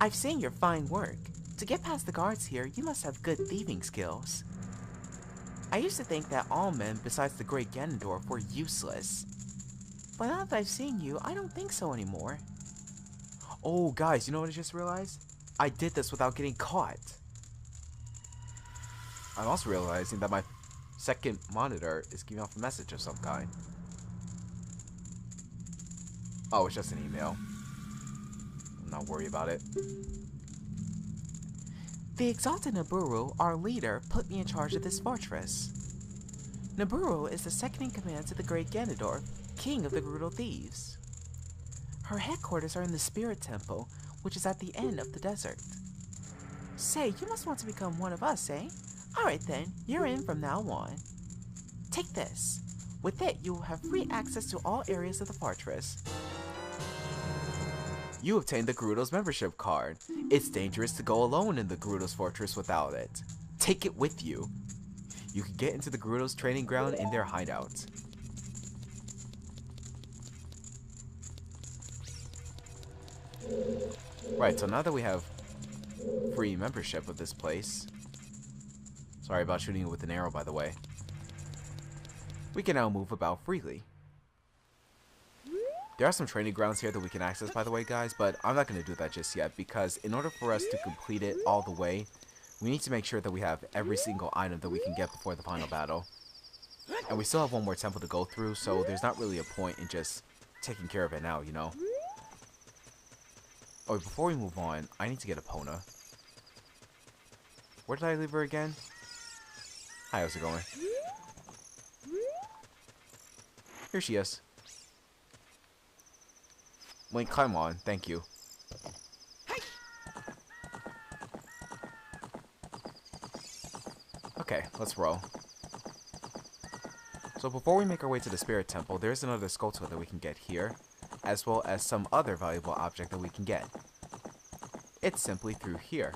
I've seen your fine work. To get past the guards here, you must have good thieving skills. I used to think that all men besides the great Ganondorf were useless. But now that I've seen you, I don't think so anymore. Oh, guys, you know what I just realized? I did this without getting caught. I'm also realizing that my second monitor is giving off a message of some kind. Oh, it's just an email. I'm not worried about it. The exalted Naburu, our leader, put me in charge of this fortress. Naburu is the second in command to the great Ganondorf, king of the Gerudo Thieves. Her headquarters are in the Spirit Temple, which is at the end of the desert. Say, you must want to become one of us, eh? Alright then, you're in from now on. Take this. With it, you will have free access to all areas of the fortress. You obtained the Gerudo's membership card. It's dangerous to go alone in the Gerudo's fortress without it. Take it with you. You can get into the Gerudo's training ground in their hideout. Right, so now that we have free membership of this place, sorry about shooting it with an arrow, by the way, we can now move about freely. There are some training grounds here that we can access, by the way, guys, but I'm not going to do that just yet, because in order for us to complete it all the way, we need to make sure that we have every single item that we can get before the final battle. And we still have one more temple to go through, so there's not really a point in just taking care of it now, you know? Oh, before we move on, I need to get Epona. Where did I leave her again? Hi, how's it going? Here she is. Link, climb on. Thank you. Okay, let's roll. So before we make our way to the Spirit Temple, there's another Skulltula that we can get here, as well as some other valuable object that we can get. It's simply through here.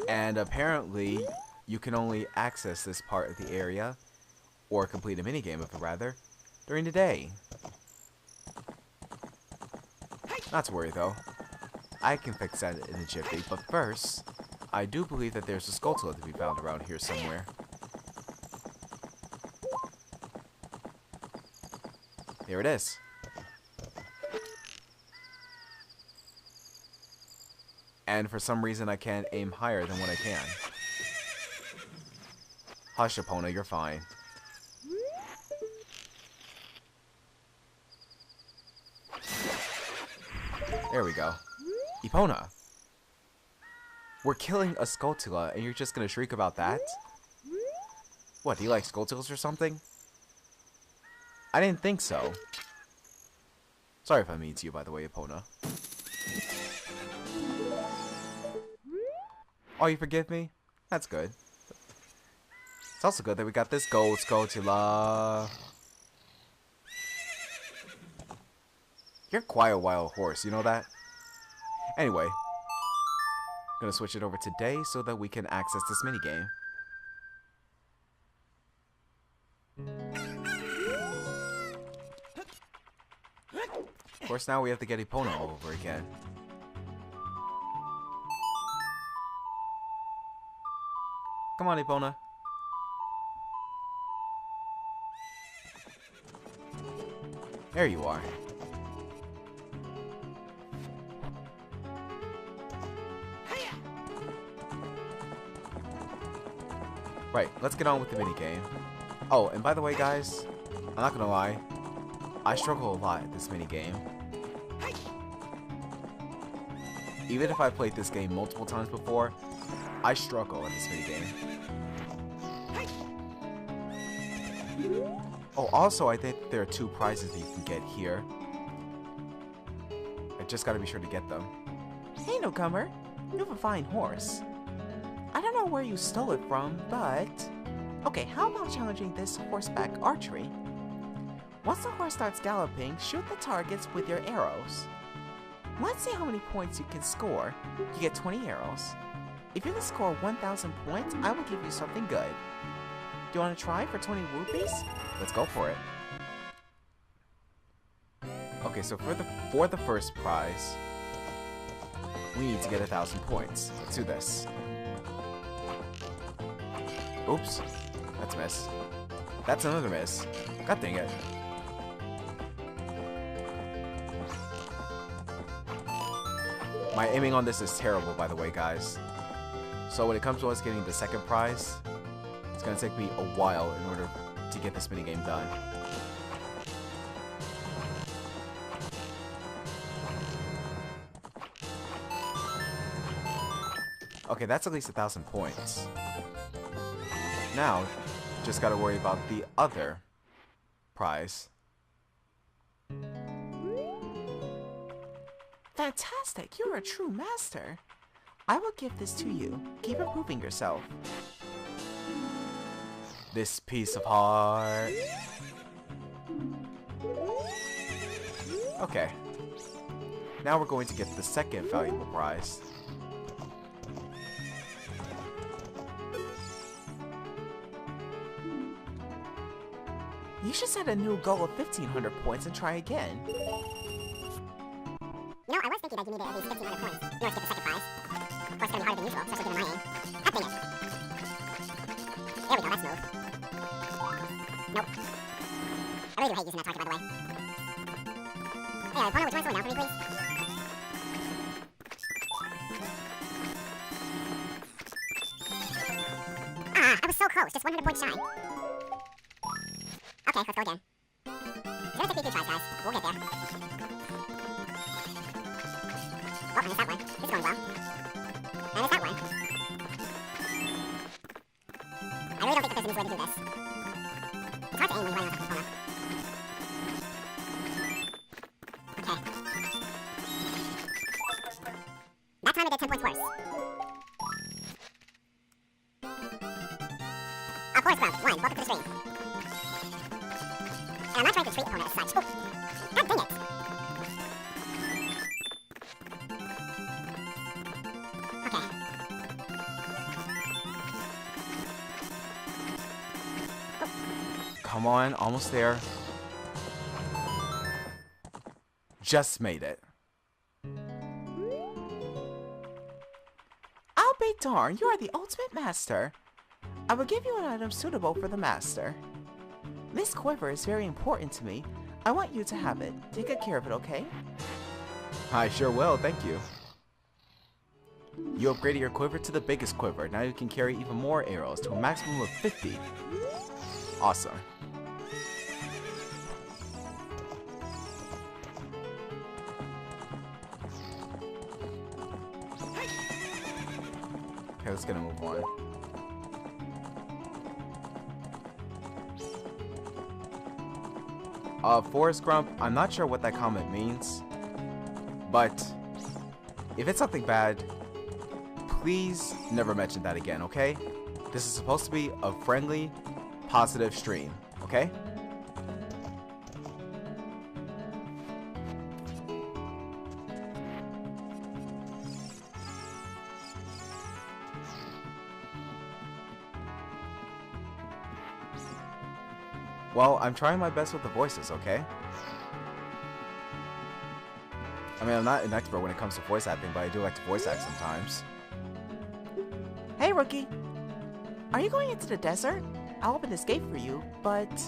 And apparently, you can only access this part of the area, or complete a minigame of it rather, during the day. Not to worry though. I can fix that in a jiffy, but first, I do believe that there's a Skulltula to be found around here somewhere. Here it is. And for some reason I can't aim higher than what I can. Hush, Epona, you're fine. There we go. Epona! We're killing a Skulltula and you're just gonna shriek about that? What, do you like Skulltulas or something? I didn't think so. Sorry if I'm mean to you, by the way, Epona. Oh, you forgive me? That's good. It's also good that we got this gold Skulltula. You're quite a wild horse, you know that? Anyway, I'm gonna switch it over today so that we can access this minigame. Of course, now we have to get Epona all over again. Come on, Epona. There you are. Right, let's get on with the minigame. Oh, and by the way, guys, I'm not gonna lie, I struggle a lot at this minigame. Even if I played this game multiple times before, I struggle at this minigame. Oh, also, I think there are 2 prizes that you can get here. I just gotta be sure to get them. Hey, newcomer. You have a fine horse. I don't know where you stole it from, but... Okay, how about challenging this horseback archery? Once the horse starts galloping, shoot the targets with your arrows. Let's see how many points you can score. You get 20 arrows. If you can score 1,000 points, I will give you something good. Do you want to try for 20 rupees? Let's go for it. Okay, so for the first prize, we need to get 1,000 points. Let's do this. Oops. That's a miss. That's another miss. God dang it. My aiming on this is terrible, by the way, guys. So when it comes to us getting the second prize, it's gonna take me a while in order to get this minigame done. Okay, that's at least 1,000 points. Now, just gotta worry about the other prize. Fantastic! You're a true master! I will give this to you. Keep improving yourself. This piece of heart. Okay. Now we're going to get the second valuable prize. You should set a new goal of 1,500 points and try again. You know, I was thinking that you needed at least 1,500 points in order to get the second prize. Of course, it's gonna be harder than usual, especially given my aim. God dang it. There we go, that's smooth. Nope. I really do hate using that target, by the way. Hey, Connor, would you mind slowing down for me, please? Ah, I was so close, just 100 points shy. Okay, let's go again. It's gonna take me 2 tries, guys. We'll get there. Oh, I missed that one. This is going well. I missed that one. I really don't think that there's an easy way to do this. It's hard to aim when you're running on top of the corner. Okay. That time I did 10 points worse. Of course, bro. 1. Welcome to the stream. And I'm not trying to treat opponent as such. Oh, god dang it! Okay. Oh. Come on, almost there. Just made it. I'll be darned, you are the ultimate master. I will give you an item suitable for the master. This quiver is very important to me. I want you to have it. Take good care of it, okay? I sure will, thank you. You upgraded your quiver to the biggest quiver. Now you can carry even more arrows to a maximum of 50. Awesome. Okay, let's get a move on. Forest Grump, I'm not sure what that comment means, but if it's something bad, please never mention that again, okay? This is supposed to be a friendly, positive stream, okay? Well, I'm trying my best with the voices, okay? I mean, I'm not an expert when it comes to voice acting, but I do like to voice act sometimes. Hey, rookie! Are you going into the desert? I'll open this gate for you, but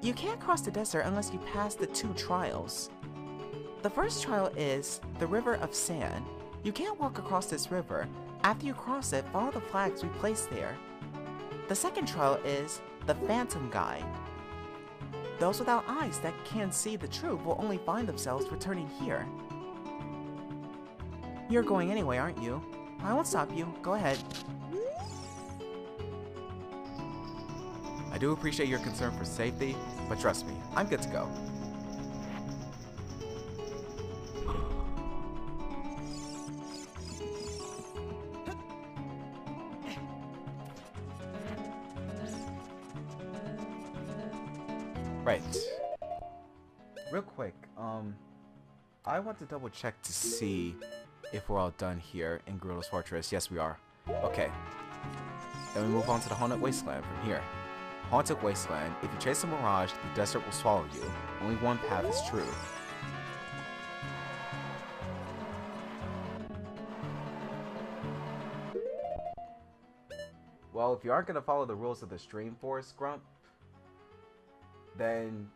you can't cross the desert unless you pass the 2 trials. The first trial is the River of Sand. You can't walk across this river. After you cross it, follow the flags we placed there. The second trial is the Phantom Guide. Those without eyes that can't see the truth will only find themselves returning here. You're going anyway, aren't you? I won't stop you. Go ahead. I do appreciate your concern for safety, but trust me, I'm good to go. Right. Real quick, I want to double check to see if we're all done here in Gerudo's Fortress. Yes, we are. Okay. Then we move on to the Haunted Wasteland from here. Haunted Wasteland. If you chase a mirage, the desert will swallow you. Only one path is true. Well, if you aren't gonna follow the rules of the stream, Forrest Grump, then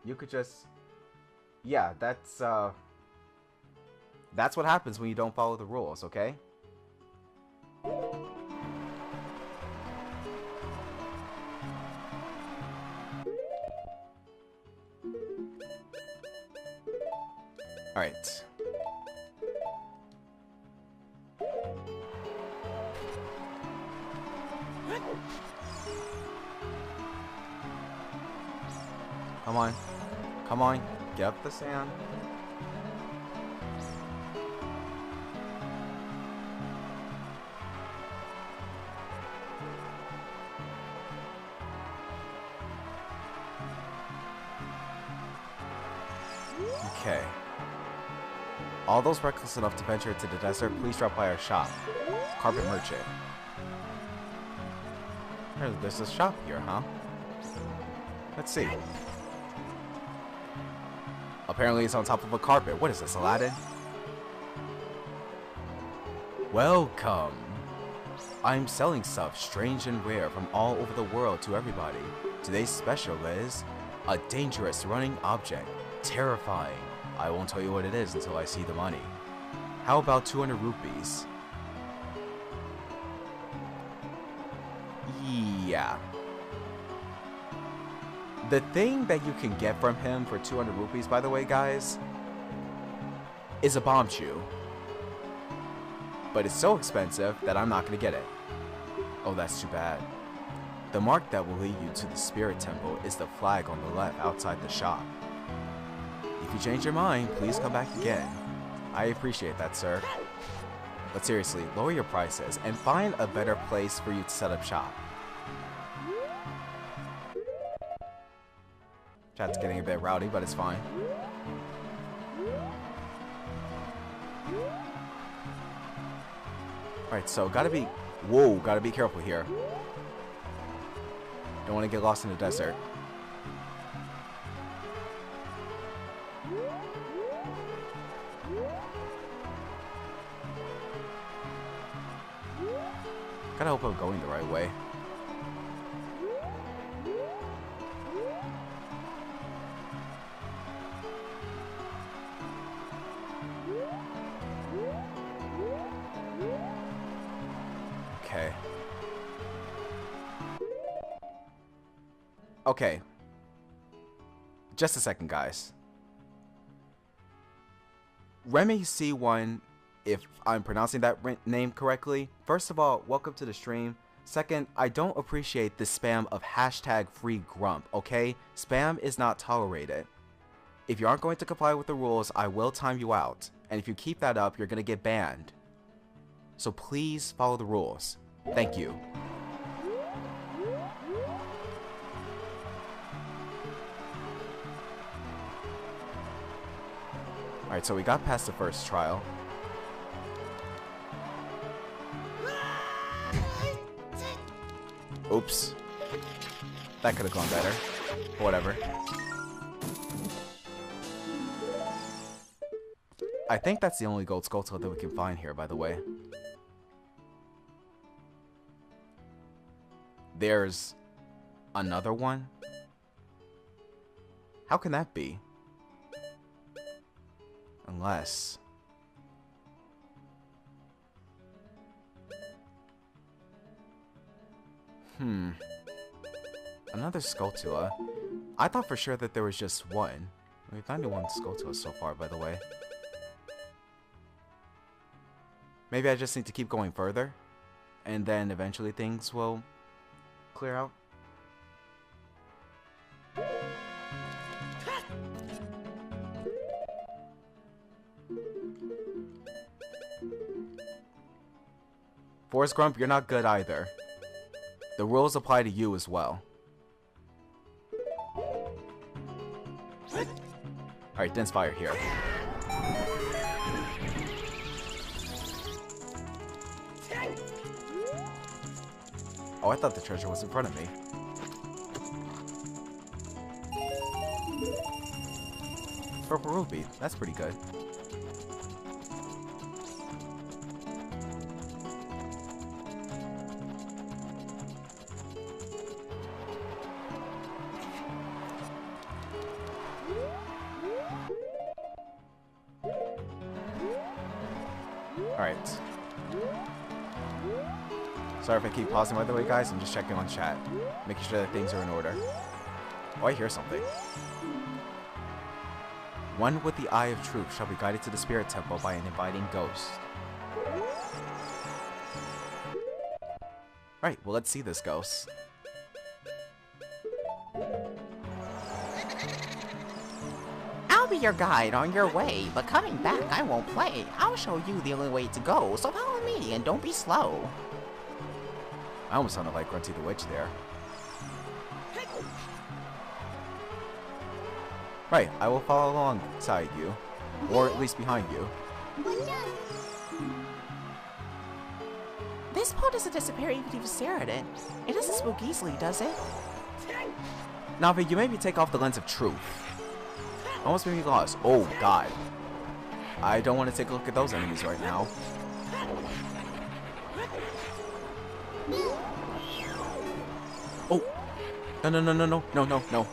you could just... Yeah, that's what happens when you don't follow the rules, okay? Alright. Come on. Come on. Get up the sand. Okay. All those reckless enough to venture into the desert, please drop by our shop. Carpet Merchant. There's a shop here, huh? Let's see. Apparently it's on top of a carpet. What is this, Aladdin? Welcome. I'm selling stuff strange and rare from all over the world to everybody. Today's special is a dangerous running object. Terrifying. I won't tell you what it is until I see the money. How about 200 rupees? Yeah. The thing that you can get from him for 200 rupees, by the way, guys, is a bomb chew. But it's so expensive that I'm not going to get it. Oh, that's too bad. The mark that will lead you to the spirit temple is the flag on the left outside the shop. If you change your mind, please come back again. I appreciate that, sir. But seriously, lower your prices and find a better place for you to set up shop. Chat's getting a bit rowdy, but it's fine. Alright, so gotta be... Whoa, gotta be careful here. Don't want to get lost in the desert. Gotta hope I'm going the right way. Okay. Okay. Just a second, guys. Remy C1, if I'm pronouncing that name correctly, first of all, welcome to the stream. Second, I don't appreciate the spam of #FreeGrump, okay? Spam is not tolerated. If you aren't going to comply with the rules, I will time you out. And if you keep that up, you're going to get banned. So please follow the rules. Thank you. Alright, so we got past the first trial. Oops. That could have gone better. Whatever. I think that's the only gold skull that we can find here, by the way. There's another one? How can that be? Unless... Another Skulltula. I thought for sure that there was just one. We've found one Skulltula so far, by the way. Maybe I just need to keep going further, and then eventually things will clear out. Forrest Grump, you're not good either. The rules apply to you as well. Alright, dense fire here. Oh, I thought the treasure was in front of me. Purple rupee, that's pretty good. Alright. Sorry if I keep pausing, by the way, guys. I'm just checking on chat. Making sure that things are in order. Oh, I hear something. One with the Eye of Truth shall be guided to the Spirit Temple by an inviting ghost. Alright, well, let's see this ghost. I'll be your guide on your way, but coming back I won't play. I'll show you the only way to go, so follow me and don't be slow. I almost sounded like Grunty the Witch there. Right, I will follow alongside you. Or at least behind you. This pole doesn't disappear even if you stare at it. It doesn't spook easily, does it? Navi, you made me take off the lens of truth. Almost made me lost. Oh, God. I don't want to take a look at those enemies right now. Oh. No, no, no, no, no, no, no, no.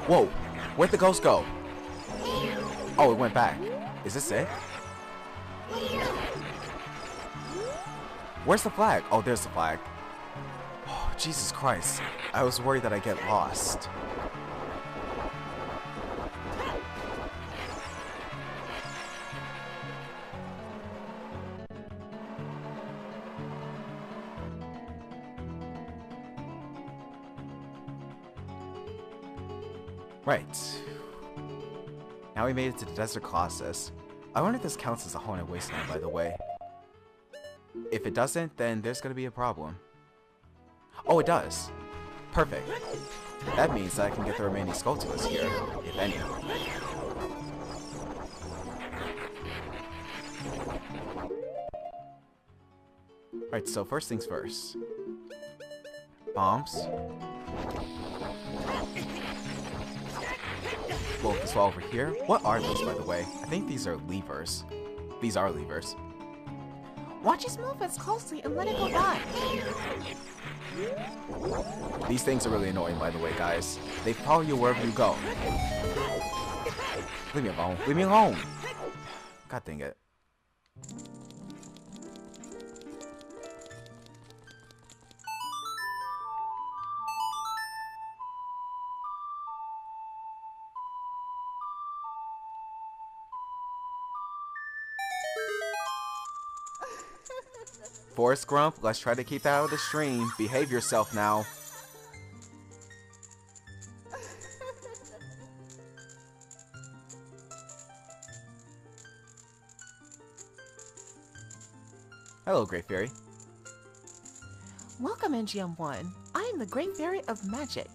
Whoa. Where'd the ghost go? Oh, it went back. Is this it? Where's the flag? Oh, there's the flag. Oh, Jesus Christ. I was worried that I'd get lost. Right. Now we made it to the Desert Colossus. I wonder if this counts as a haunted wasteland, by the way. If it doesn't, then there's gonna be a problem. Oh, it does. Perfect. That means that I can get the remaining Skulltulas here, if any. Alright, so first things first. Bombs. Blow this wall over here. What are those, by the way? I think these are levers. These are levers. Watch his movements closely and let it go by. These things are really annoying, by the way, guys. They follow you wherever you go. Leave me alone. Leave me alone! God dang it. Forest Grump, let's try to keep that out of the stream. Behave yourself now. Hello, Great Fairy. Welcome, NGM1. I am the Great Fairy of Magic.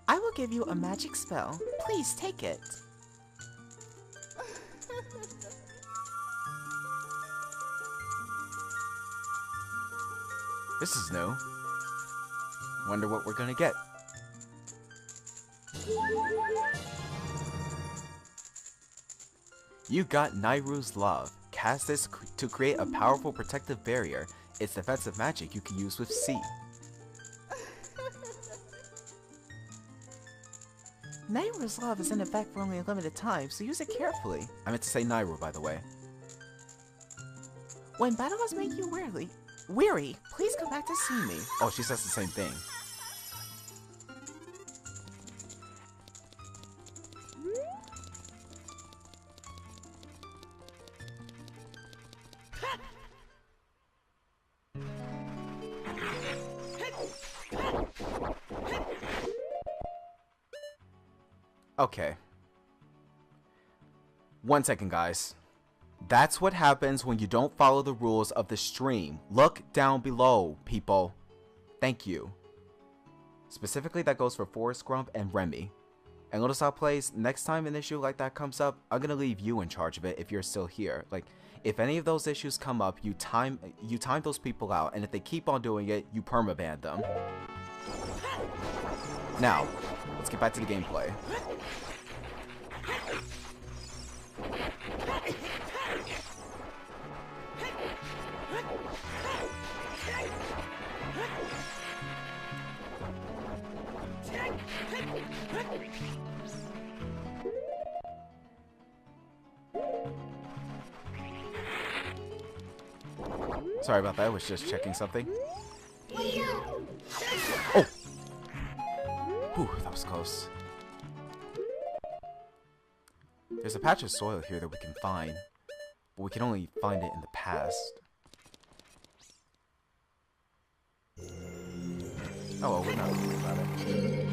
I will give you a magic spell. Please take it. This is new. Wonder what we're gonna get. You got Nairu's Love. Cast this to create a powerful protective barrier. It's defensive magic you can use with C. Nairu's Love is in effect for only a limited time, so use it carefully. I meant to say Nairu, by the way. When battle has made you weary, please come back to see me. Oh, she says the same thing. Okay. 1 second, guys. That's what happens when you don't follow the rules of the stream. Look down below, people. Thank you. Specifically, that goes for Forest Grump and Remy. And Little Stop Plays, next time an issue like that comes up, I'm gonna leave you in charge of it if you're still here. Like, if any of those issues come up, you time those people out, and if they keep on doing it, you permaban them. Now, let's get back to the gameplay. Sorry about that, I was just checking something. Oh! Whew, that was close. There's a patch of soil here that we can find, but we can only find it in the past. Oh well, we're not worried about it.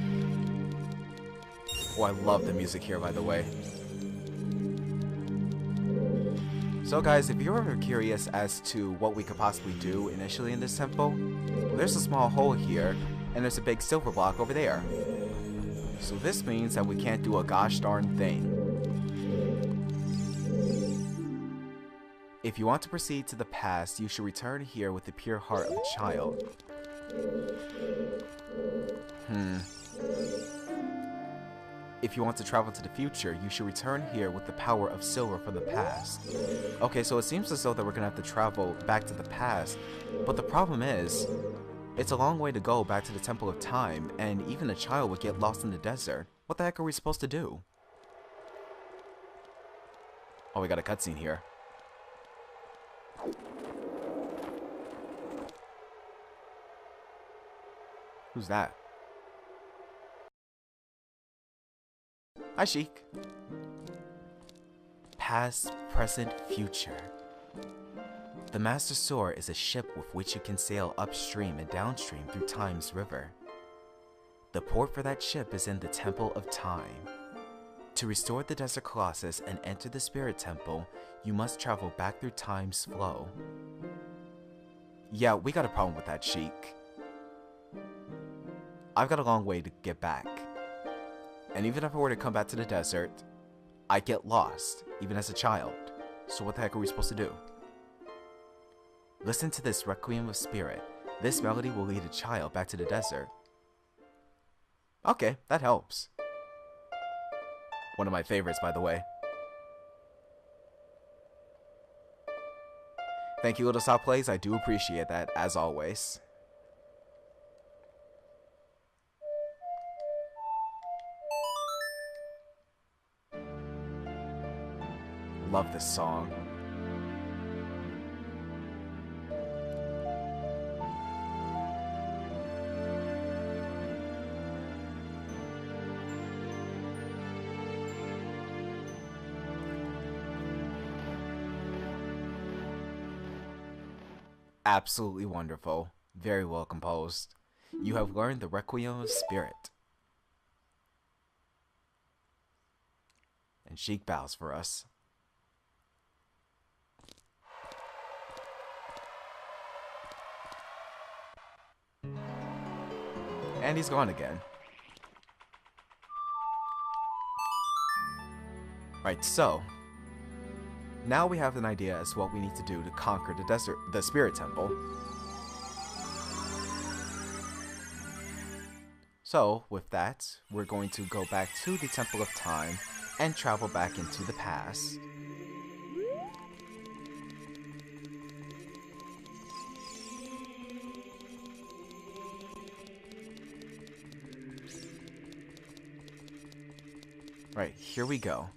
Oh, I love the music here, by the way. So guys, if you're ever curious as to what we could possibly do initially in this temple, well, there's a small hole here, and there's a big silver block over there. So this means that we can't do a gosh darn thing. If you want to proceed to the past, you should return here with the pure heart of a child. If you want to travel to the future, you should return here with the power of silver from the past. Okay, so it seems as though that we're gonna have to travel back to the past, but the problem is, it's a long way to go back to the Temple of Time, and even a child would get lost in the desert. What the heck are we supposed to do? Oh, we got a cutscene here. Who's that? Hi, Sheik. Past, present, future. The Master Sword is a ship with which you can sail upstream and downstream through Time's river. The port for that ship is in the Temple of Time. To restore the Desert Colossus and enter the Spirit Temple, you must travel back through Time's flow. Yeah, we got a problem with that, Sheik. I've got a long way to get back. And even if I were to come back to the desert, I'd get lost, even as a child. So what the heck are we supposed to do? Listen to this Requiem of Spirit. This melody will lead a child back to the desert. Okay, that helps. One of my favorites, by the way. Thank you, Little Stop Plays. I do appreciate that, as always. Love this song. Absolutely wonderful. Very well composed. You have learned the Requiem of Spirit. And Sheik bows for us. And he's gone again. Right, so now we have an idea as to what we need to do to conquer the Spirit Temple. So, with that, we're going to go back to the Temple of Time and travel back into the past. Right, here we go.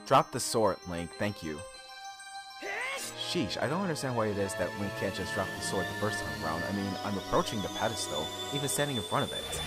Drop the sword, Link, thank you. Sheesh, I don't understand why it is that Link can't just drop the sword the first time around. I mean, I'm approaching the pedestal, even standing in front of it.